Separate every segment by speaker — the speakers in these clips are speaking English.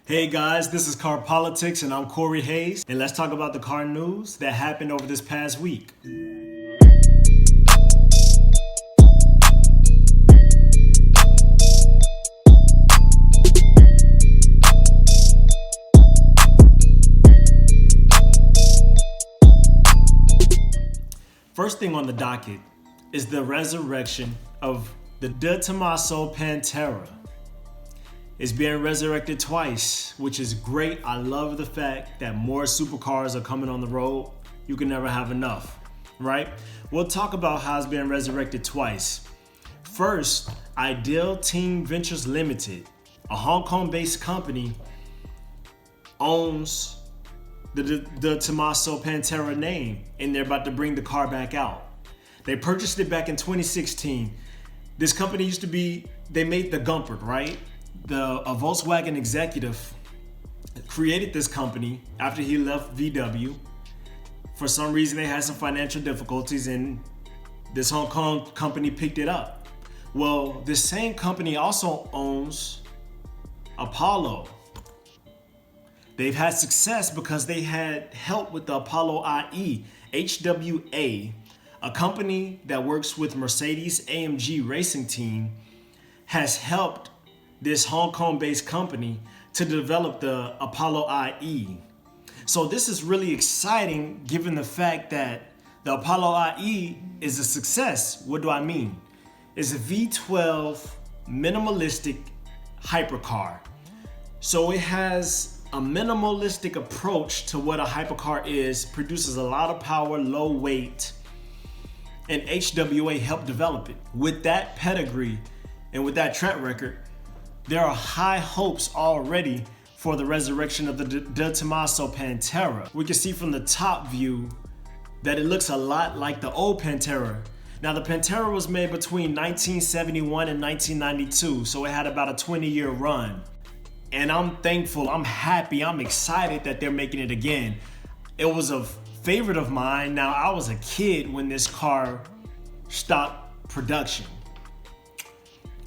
Speaker 1: Hey guys, this is Car Politics and I'm Corey Hayes, and let's talk about the car news that happened over this past week. First thing on the docket is the resurrection of the Tomaso Pantera. It's being resurrected twice, which is great. I love the fact that more supercars are coming on the road. You can never have enough, right? We'll talk about how it's being resurrected twice. First, Ideal Team Ventures Limited, a Hong Kong-based company, owns the Tomaso Pantera name, and they're about to bring the car back out. They purchased it back in 2016. This company they made the Gumpert, right? A Volkswagen executive created this company after he left VW. For some reason, they had some financial difficulties and this Hong Kong company picked it up. Well, this same company also owns Apollo. They've had success because they had help with the Apollo IE, HWA, a company that works with Mercedes-AMG racing team, has helped this Hong Kong-based company to develop the Apollo IE. So this is really exciting given the fact that the Apollo IE is a success. What do I mean? It's a V12 minimalistic hypercar. So it has a minimalistic approach to what a hypercar is, produces a lot of power, low weight, and HWA helped develop it. With that pedigree and with that track record, there are high hopes already for the resurrection of the Tomaso Pantera. We can see from the top view that it looks a lot like the old Pantera. Now the Pantera was made between 1971 and 1992, so it had about a 20-year run. And I'm thankful, I'm happy, I'm excited that they're making it again. It was a favorite of mine. Now I was a kid when this car stopped production,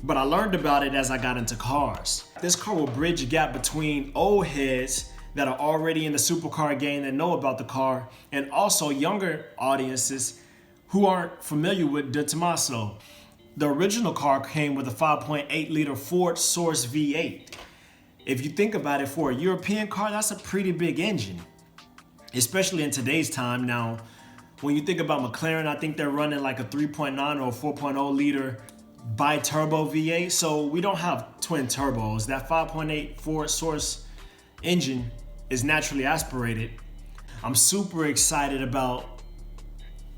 Speaker 1: but I learned about it as I got into cars. This car will bridge a gap between old heads that are already in the supercar game that know about the car, and also younger audiences who aren't familiar with the Tomaso. The original car came with a 5.8 liter Ford Source V8. If you think about it, for a European car, that's a pretty big engine, especially in today's time. Now, when you think about McLaren, I think they're running like a 3.9 or a 4.0 liter bi-turbo V8, so we don't have twin turbos. That 5.8 Ford Source engine is naturally aspirated. I'm super excited about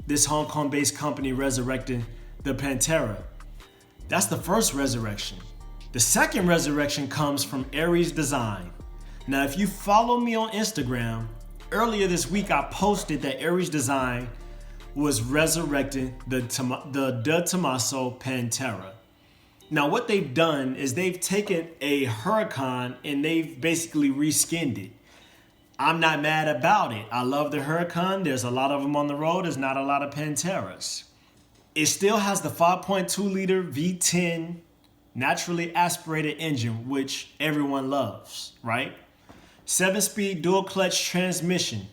Speaker 1: this Hong Kong-based company resurrecting the Pantera. That's the first resurrection. The second resurrection comes from Aries Design. Now, if you follow me on Instagram, earlier this week I posted that Aries Design was resurrecting the Tomaso Pantera. Now what they've done is they've taken a Huracan and they've basically reskinned it. I'm not mad about it. I love the Huracan. There's a lot of them on the road. There's not a lot of Panteras. It still has the 5.2 liter V10 naturally aspirated engine, which everyone loves, right? 7-speed dual clutch transmission.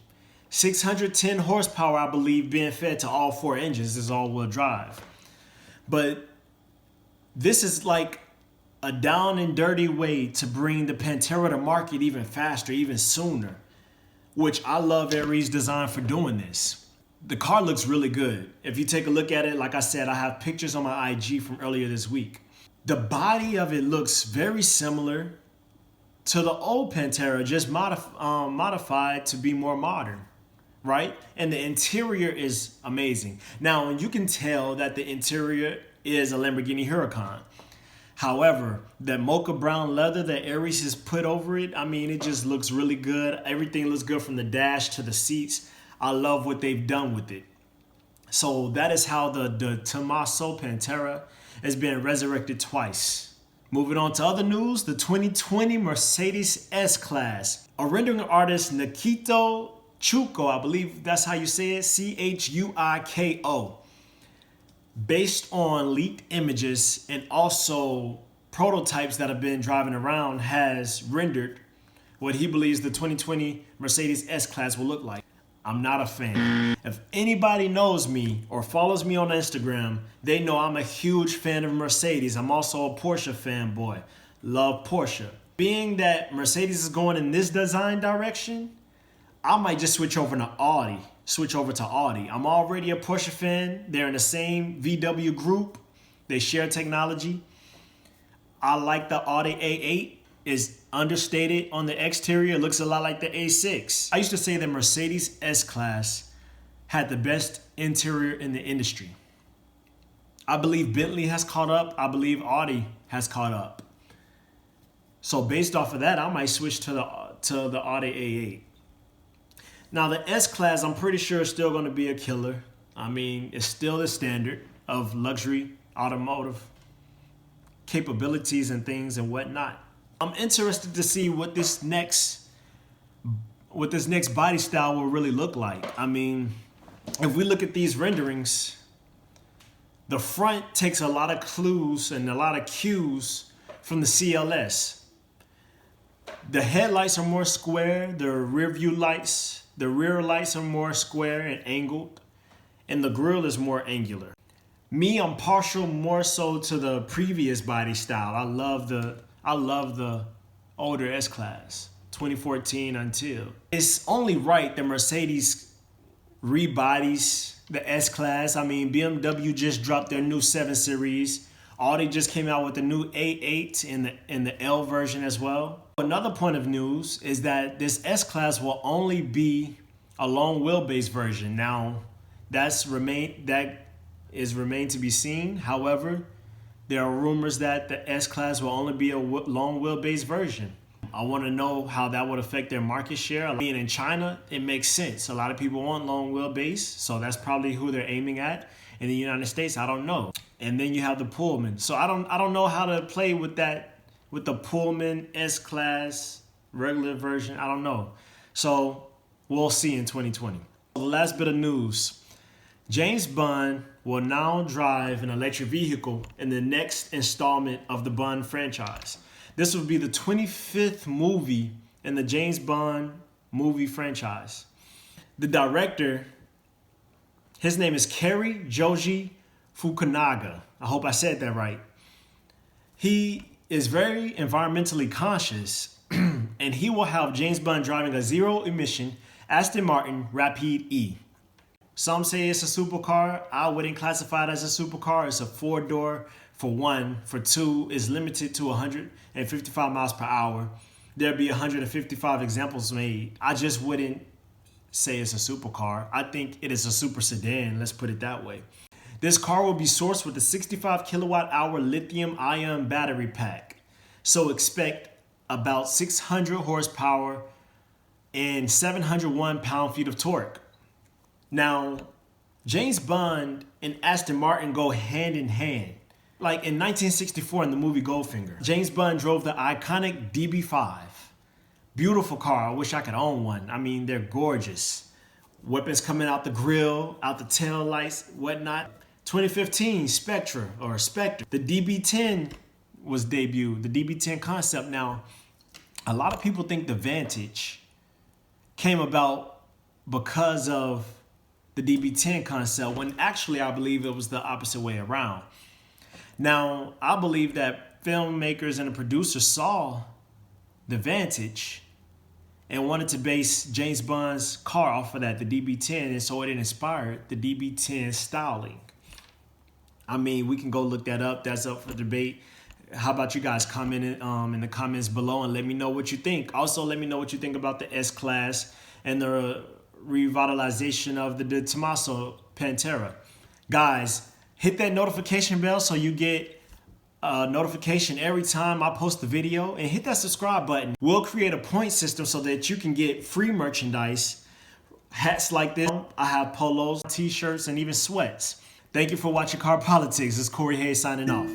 Speaker 1: 610 horsepower, I believe, being fed to all four engines. This is all-wheel drive. But this is like a down and dirty way to bring the Pantera to market even faster, even sooner, which I love Aries Design for doing this. The car looks really good. If you take a look at it, like I said, I have pictures on my IG from earlier this week. The body of it looks very similar to the old Pantera, just modified to be more modern, right? And the interior is amazing. Now, you can tell that the interior is a Lamborghini Huracan. However, that mocha brown leather that Aries has put over it, I mean, it just looks really good. Everything looks good from the dash to the seats. I love what they've done with it. So that is how the Tomaso Pantera is being resurrected twice. Moving on to other news, the 2020 Mercedes S-Class. A rendering artist, Nikito Chuko, I believe that's how you say it, Chuiko, based on leaked images and also prototypes that have been driving around, has rendered what he believes the 2020 Mercedes S-Class will look like. I'm not a fan. If anybody knows me or follows me on Instagram, they know I'm a huge fan of Mercedes. I'm also a Porsche fanboy. Love Porsche. Being that Mercedes is going in this design direction, I might just switch over to Audi. I'm already a Porsche fan. They're in the same VW group. They share technology. I like the Audi A8. It's understated on the exterior. It looks a lot like the A6. I used to say that Mercedes S-Class had the best interior in the industry. I believe Bentley has caught up. I believe Audi has caught up. So based off of that, I might switch to the Audi A8. Now the S-Class, I'm pretty sure is still going to be a killer. I mean, it's still the standard of luxury automotive capabilities and things and whatnot. I'm interested to see what this next body style will really look like. I mean, if we look at these renderings, the front takes a lot of clues and a lot of cues from the CLS. The headlights are more square, the rear lights are more square and angled, and the grille is more angular. Me, I'm partial more so to the previous body style. I love the older S-Class, 2014 until. It's only right that Mercedes rebodies the S-Class. I mean, BMW just dropped their new 7 Series. Audi just came out with the new A8 in the L version as well. Another point of news is that this S-Class will only be a long wheelbase version. Now, that is remain to be seen. However, there are rumors that the S-Class will only be a long wheelbase version. I want to know how that would affect their market share. I mean, in China, it makes sense. A lot of people want long wheelbase, so that's probably who they're aiming at. In the United States, I don't know. And then you have the Pullman. So I don't know how to play with that, with the Pullman S-Class regular version. I don't know. So we'll see in 2020. The last bit of news. James Bond will now drive an electric vehicle in the next installment of the Bond franchise. This will be the 25th movie in the James Bond movie franchise. The director, his name is Cary Joji Fukunaga. I hope I said that right. He is very environmentally conscious, and he will have James Bond driving a zero-emission Aston Martin Rapide E. Some say it's a supercar. I wouldn't classify it as a supercar. It's a 4-door for one. For two, is limited to 155 miles per hour. There'll be 155 examples made. I just wouldn't say it's a supercar. I think it is a super sedan. Let's put it that way. This car will be sourced with a 65 kilowatt hour lithium ion battery pack. So expect about 600 horsepower and 701 pound-feet of torque. Now, James Bond and Aston Martin go hand in hand. Like in 1964 in the movie Goldfinger, James Bond drove the iconic DB5. Beautiful car. I wish I could own one. I mean, they're gorgeous. Weapons coming out the grill, out the tail lights, whatnot. 2015 Spectre. The DB10 was debuted. The DB10 concept. Now, a lot of people think the Vantage came about because of the DB10 concept, when actually I believe it was the opposite way around. Now, I believe that filmmakers and the producers saw the Vantage and wanted to base James Bond's car off of that, the DB10, and so it inspired the DB10 styling. I mean, we can go look that up. That's up for debate. How about you guys comment in the comments below and let me know what you think. Also, let me know what you think about the S-Class and the revitalization of the Tomaso Pantera. Guys, hit that notification bell so you get a notification every time I post a video, and hit that subscribe button. We'll create a point system so that you can get free merchandise, hats like this. I have polos, t-shirts, and even sweats. Thank you for watching Car Politics. This is Corey Hayes signing off.